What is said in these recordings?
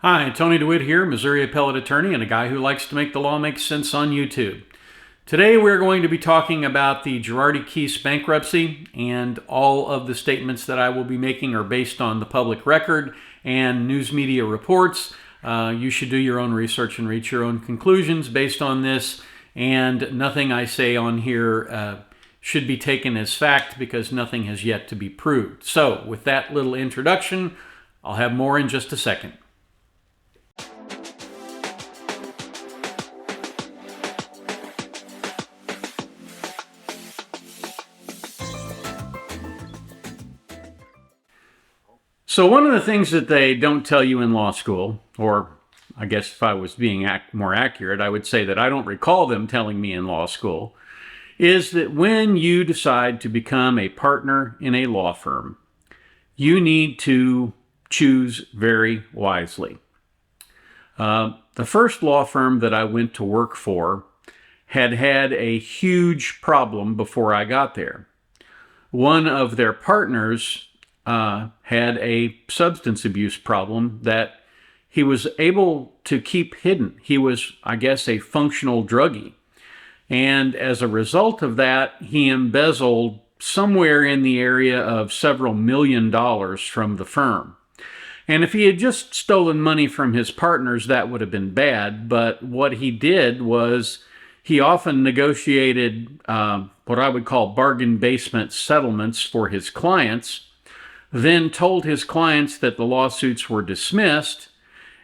Hi, Tony DeWitt here, Missouri appellate attorney and a guy who likes to make the law make sense on YouTube. Today we're going to be talking about the Girardi Keese bankruptcy, and all of the statements that I will be making are based on the public record and news media reports. You should do your own research and reach your own conclusions based on this, and nothing I say on here should be taken as fact because nothing has yet to be proved. So with that little introduction, I'll have more in just a second. So one of the things that they don't tell you in law school, or I guess if I was being more accurate, I would say that I don't recall them telling me in law school, is that when you decide to become a partner in a law firm, you need to choose very wisely. The first law firm that I went to work for had a huge problem before I got there. One of their partners had a substance abuse problem that he was able to keep hidden. He was, I guess, a functional druggie. And as a result of that, he embezzled somewhere in the area of several $1,000,000 from the firm. And if he had just stolen money from his partners, that would have been bad. But what he did was he often negotiated what I would call bargain basement settlements for his clients, then told his clients that the lawsuits were dismissed,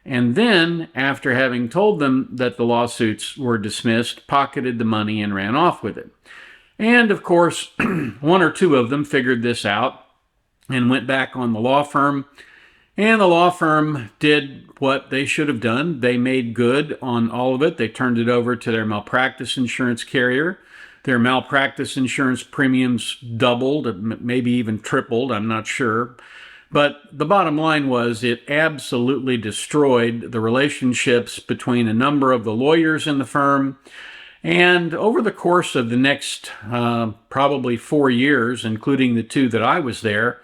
and then, after having told them that the lawsuits were dismissed, pocketed the money and ran off with it. And of course, one or two of them figured this out and went back on the law firm, and the law firm did what they should have done. They made good on all of it. They turned it over to their malpractice insurance carrier. Their malpractice insurance premiums doubled, maybe even tripled, I'm not sure. But the bottom line was it absolutely destroyed the relationships between a number of the lawyers in the firm. And over the course of the next probably 4 years, including the 2 that I was there,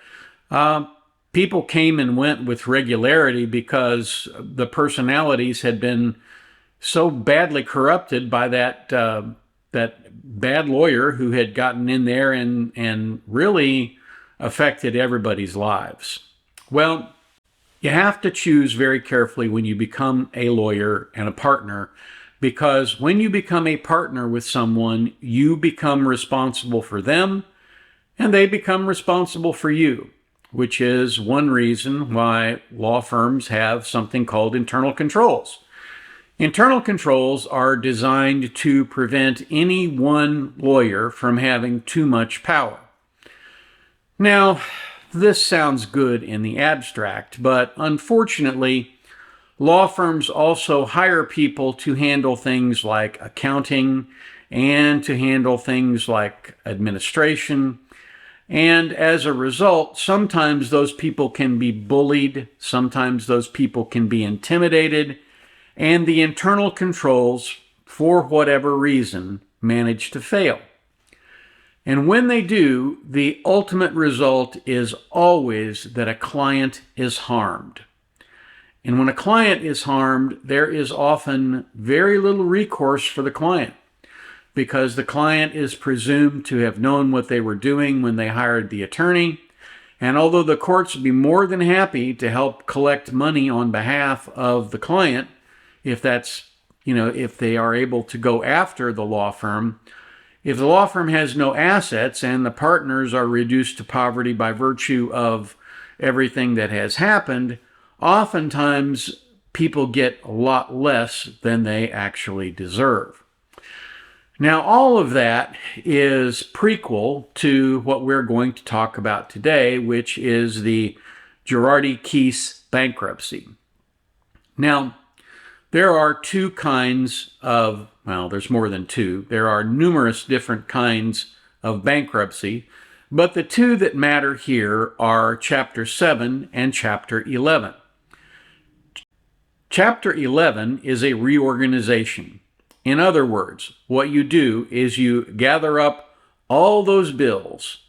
people came and went with regularity because the personalities had been so badly corrupted by that bad lawyer who had gotten in there and really affected everybody's lives. Well, you have to choose very carefully when you become a lawyer and a partner, because when you become a partner with someone, you become responsible for them and they become responsible for you, which is one reason why law firms have something called internal controls. Internal controls are designed to prevent any one lawyer from having too much power. Now, this sounds good in the abstract, but unfortunately, law firms also hire people to handle things like accounting and to handle things like administration. And as a result, sometimes those people can be bullied, sometimes those people can be intimidated, and the internal controls, for whatever reason, manage to fail. And when they do, the ultimate result is always that a client is harmed. And when a client is harmed, there is often very little recourse for the client, because the client is presumed to have known what they were doing when they hired the attorney. And although the courts would be more than happy to help collect money on behalf of the client, if they are able to go after the law firm, if the law firm has no assets and the partners are reduced to poverty by virtue of everything that has happened, oftentimes people get a lot less than they actually deserve. Now, all of that is prequel to what we're going to talk about today, which is the Girardi Keese bankruptcy. Now, there are two kinds of, well, there's more than two. There are numerous different kinds of bankruptcy, but the two that matter here are Chapter 7 and Chapter 11. Chapter 11 is a reorganization. In other words, what you do is you gather up all those bills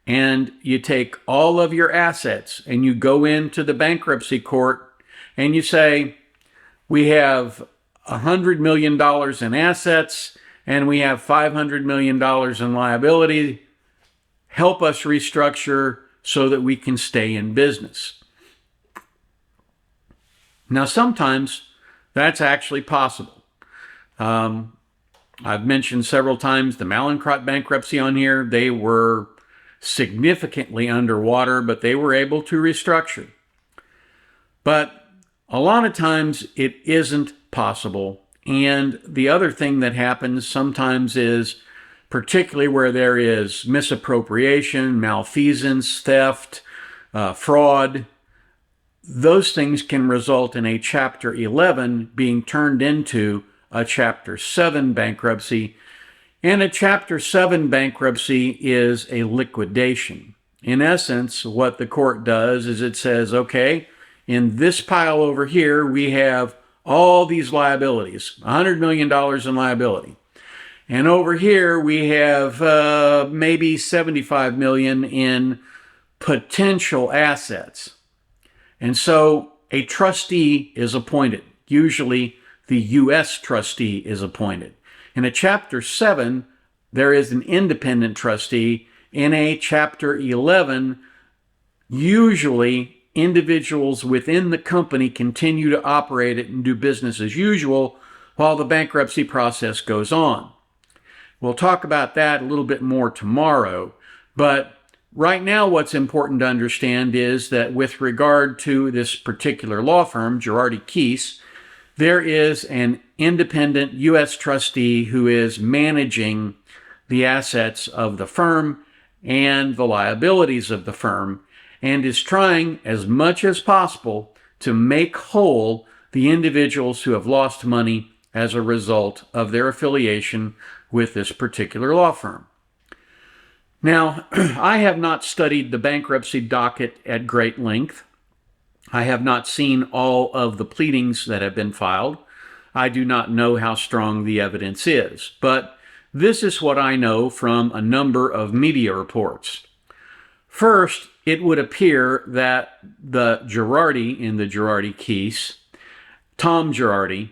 and you take all of your assets and you go into the bankruptcy court and you say, We have $100 million in assets, and we have $500 million in liability. Help us restructure so that we can stay in business. Now, sometimes that's actually possible. I've mentioned several times the Mallinckrodt bankruptcy on here. They were significantly underwater, but they were able to restructure. But a lot of times it isn't possible. And the other thing that happens sometimes is, particularly where there is misappropriation, malfeasance, theft, fraud, those things can result in a Chapter 11 being turned into a Chapter 7 bankruptcy. And a Chapter 7 bankruptcy is a liquidation. In essence, what the court does is it says, okay, in this pile over here, we have all these liabilities, $100 million in liability. And over here, we have maybe $75 million in potential assets. And so a trustee is appointed. Usually the U.S. trustee is appointed. In a Chapter 7, there is an independent trustee. In a Chapter 11, usually individuals within the company continue to operate it and do business as usual while the bankruptcy process goes on. We'll talk about that a little bit more tomorrow, but right now what's important to understand is that with regard to this particular law firm, Girardi Keese, there is an independent U.S. trustee who is managing the assets of the firm and the liabilities of the firm, and is trying as much as possible to make whole the individuals who have lost money as a result of their affiliation with this particular law firm. Now, I have not studied the bankruptcy docket at great length. I have not seen all of the pleadings that have been filed. I do not know how strong the evidence is, but this is what I know from a number of media reports. First, it would appear that the Girardi in the Girardi Keese, Tom Girardi,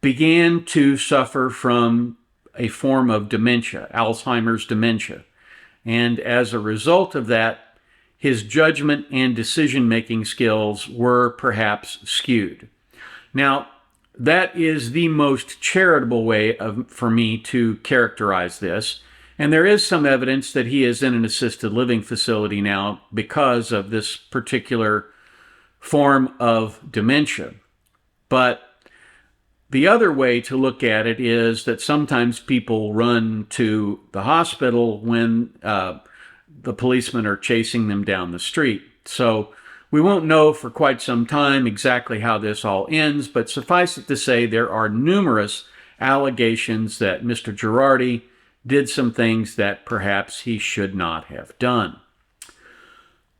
began to suffer from a form of dementia, Alzheimer's dementia. And as a result of that, his judgment and decision-making skills were perhaps skewed. Now, that is the most charitable way for me to characterize this. And there is some evidence that he is in an assisted living facility now because of this particular form of dementia. But the other way to look at it is that sometimes people run to the hospital when the policemen are chasing them down the street. So we won't know for quite some time exactly how this all ends, but suffice it to say there are numerous allegations that Mr. Girardi did some things that perhaps he should not have done.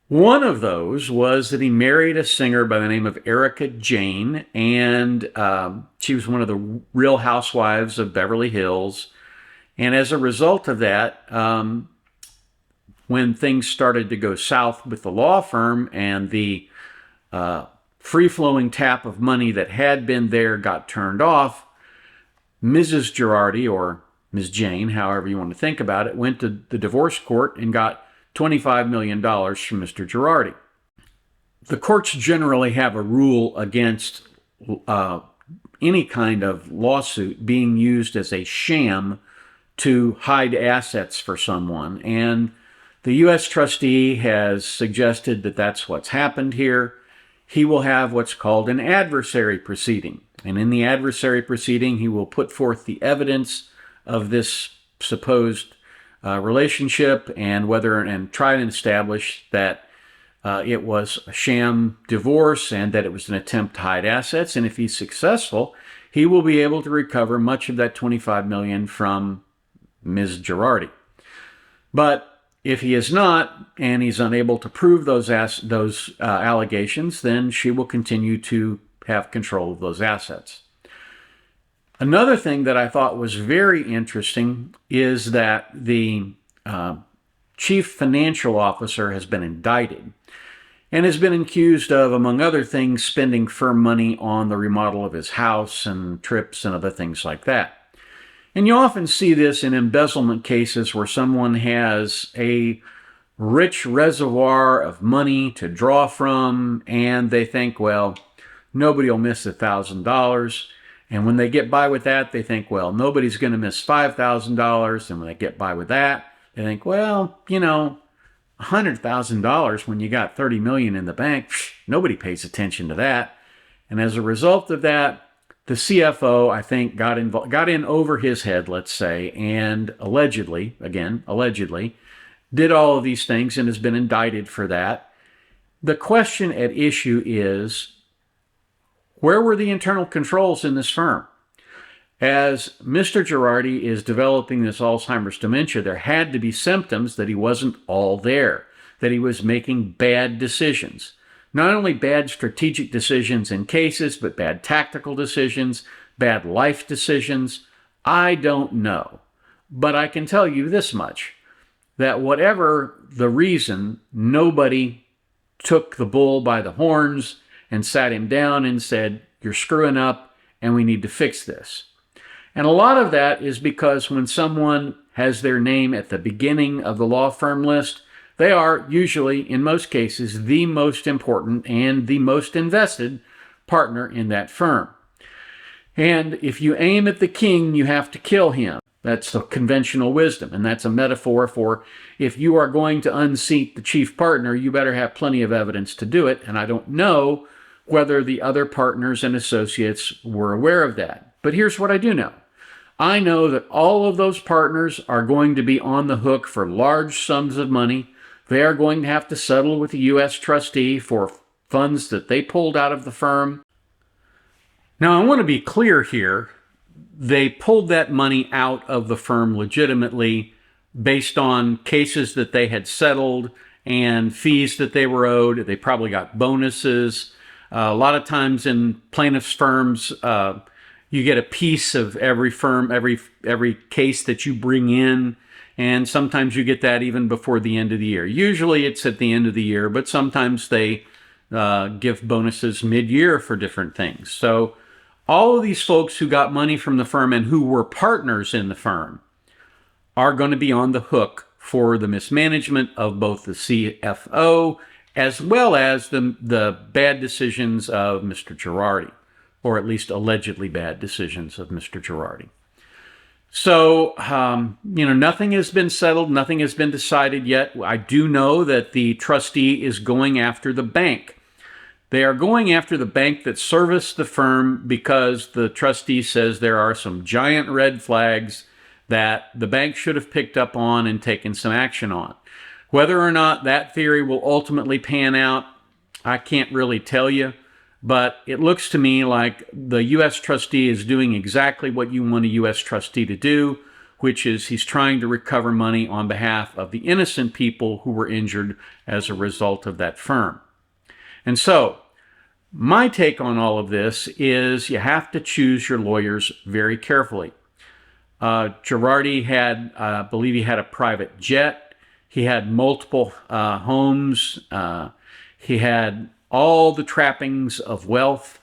One of those was that he married a singer by the name of Erica Jane, and she was one of the Real Housewives of Beverly Hills. And as a result of that, when things started to go south with the law firm and the free-flowing tap of money that had been there got turned off, Mrs. Girardi, or Ms. Jane, however you want to think about it, went to the divorce court and got $25 million from Mr. Girardi. The courts generally have a rule against any kind of lawsuit being used as a sham to hide assets for someone, and the U.S. trustee has suggested that that's what's happened here. He will have what's called an adversary proceeding, and in the adversary proceeding, he will put forth the evidence of this supposed relationship and try to establish that it was a sham divorce and that it was an attempt to hide assets. And if he's successful, he will be able to recover much of that $25 million from Ms. Girardi. But if he is not, and he's unable to prove those allegations, then she will continue to have control of those assets. Another thing that I thought was very interesting is that the chief financial officer has been indicted. and has been accused of, among other things, spending firm money on the remodel of his house and trips and other things like that. And you often see this in embezzlement cases where someone has a rich reservoir of money to draw from, and they think, well, nobody will miss $1,000. And when they get by with that, they think, well, nobody's going to miss $5,000. And when they get by with that, they think, well, $100,000 when you got 30 million in the bank, nobody pays attention to that. And as a result of that, the CFO, I think, got in over his head, let's say, and allegedly, did all of these things and has been indicted for that. The question at issue is, where were the internal controls in this firm? As Mr. Girardi is developing this Alzheimer's dementia, there had to be symptoms that he wasn't all there, that he was making bad decisions. Not only bad strategic decisions in cases, but bad tactical decisions, bad life decisions. I don't know. But I can tell you this much, that whatever the reason, nobody took the bull by the horns and sat him down and said, you're screwing up and we need to fix this. And a lot of that is because when someone has their name at the beginning of the law firm list, they are usually, in most cases, the most important and the most invested partner in that firm. And if you aim at the king, you have to kill him. That's the conventional wisdom, and that's a metaphor for if you are going to unseat the chief partner, you better have plenty of evidence to do it, and I don't know whether the other partners and associates were aware of that. But here's what I do know. I know that all of those partners are going to be on the hook for large sums of money. They are going to have to settle with the U.S. trustee for funds that they pulled out of the firm. Now, I want to be clear here. They pulled that money out of the firm legitimately based on cases that they had settled and fees that they were owed. They probably got bonuses. A lot of times in plaintiffs' firms, you get a piece of every firm, every case that you bring in. And sometimes you get that even before the end of the year. Usually it's at the end of the year, but sometimes they give bonuses mid-year for different things. So all of these folks who got money from the firm and who were partners in the firm are going to be on the hook for the mismanagement of both the CFO as well as the bad decisions of Mr. Girardi, or at least allegedly bad decisions of Mr. Girardi. So, nothing has been settled. Nothing has been decided yet. I do know that the trustee is going after the bank. They are going after the bank that serviced the firm because the trustee says there are some giant red flags that the bank should have picked up on and taken some action on. Whether or not that theory will ultimately pan out, I can't really tell you. But it looks to me like the U.S. trustee is doing exactly what you want a U.S. trustee to do, which is he's trying to recover money on behalf of the innocent people who were injured as a result of that firm. And so, my take on all of this is you have to choose your lawyers very carefully. Girardi had, I believe he had a private jet. He had multiple homes. He had all the trappings of wealth,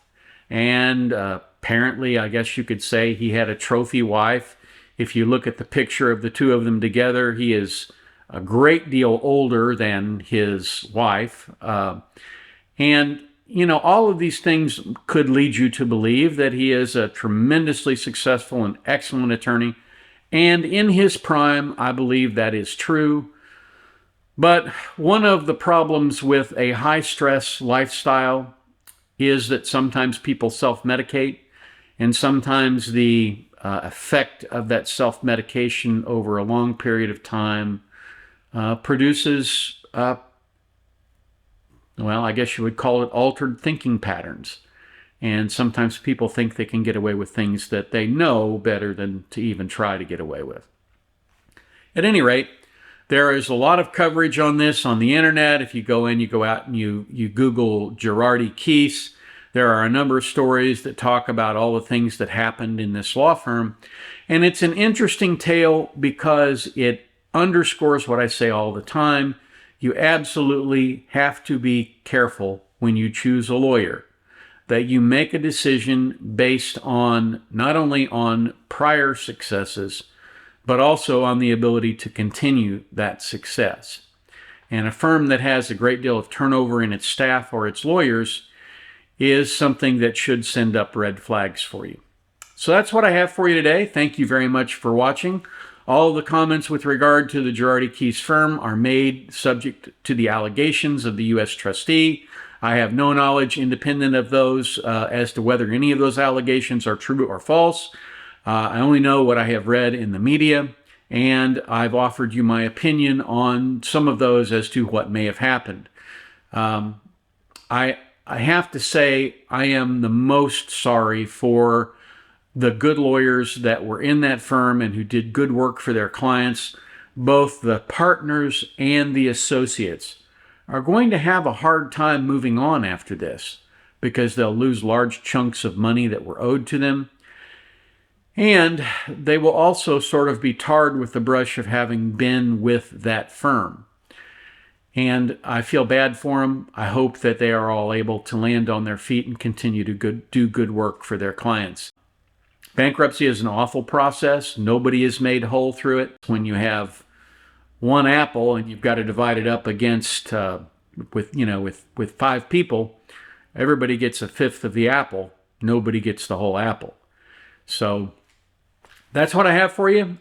and apparently, I guess you could say he had a trophy wife. If you look at the picture of the two of them together, he is a great deal older than his wife. And, all of these things could lead you to believe that he is a tremendously successful and excellent attorney. And in his prime, I believe that is true. But one of the problems with a high-stress lifestyle is that sometimes people self-medicate, and sometimes the effect of that self-medication over a long period of time produces, I guess you would call it altered thinking patterns. And sometimes people think they can get away with things that they know better than to even try to get away with. At any rate, there is a lot of coverage on this on the internet. If you go out and you Google Girardi Keese, there are a number of stories that talk about all the things that happened in this law firm. And it's an interesting tale because it underscores what I say all the time. you absolutely have to be careful when you choose a lawyer, that you make a decision based on not only on prior successes, but also on the ability to continue that success. And a firm that has a great deal of turnover in its staff or its lawyers is something that should send up red flags for you. So that's what I have for you today. Thank you very much for watching. All of the comments with regard to the Girardi Keese firm are made subject to the allegations of the U.S. trustee. I have no knowledge independent of those as to whether any of those allegations are true or false. I only know what I have read in the media, and I've offered you my opinion on some of those as to what may have happened. I have to say I am the most sorry for the good lawyers that were in that firm and who did good work for their clients. Both the partners and the associates are going to have a hard time moving on after this because they'll lose large chunks of money that were owed to them. And they will also sort of be tarred with the brush of having been with that firm. And I feel bad for them. I hope that they are all able to land on their feet and continue to do good work for their clients. Bankruptcy is an awful process. Nobody is made whole through it. When you have one apple and you've got to divide it up against with 5 people, everybody gets a fifth of the apple. Nobody gets the whole apple. So that's what I have for you.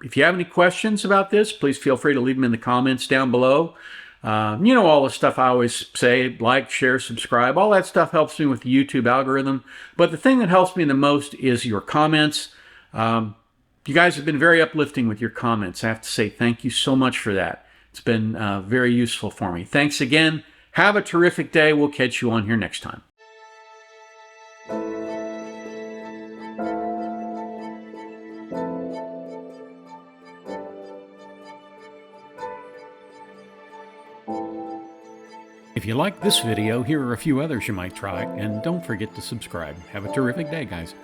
If you have any questions about this, please feel free to leave them in the comments down below. All the stuff I always say, like, share, subscribe, all that stuff helps me with the YouTube algorithm. But the thing that helps me the most is your comments. You guys have been very uplifting with your comments. I have to say thank you so much for that. It's been very useful for me. Thanks again. Have a terrific day. We'll catch you on here next time. If you like this video, here are a few others you might try, and don't forget to subscribe. Have a terrific day, guys.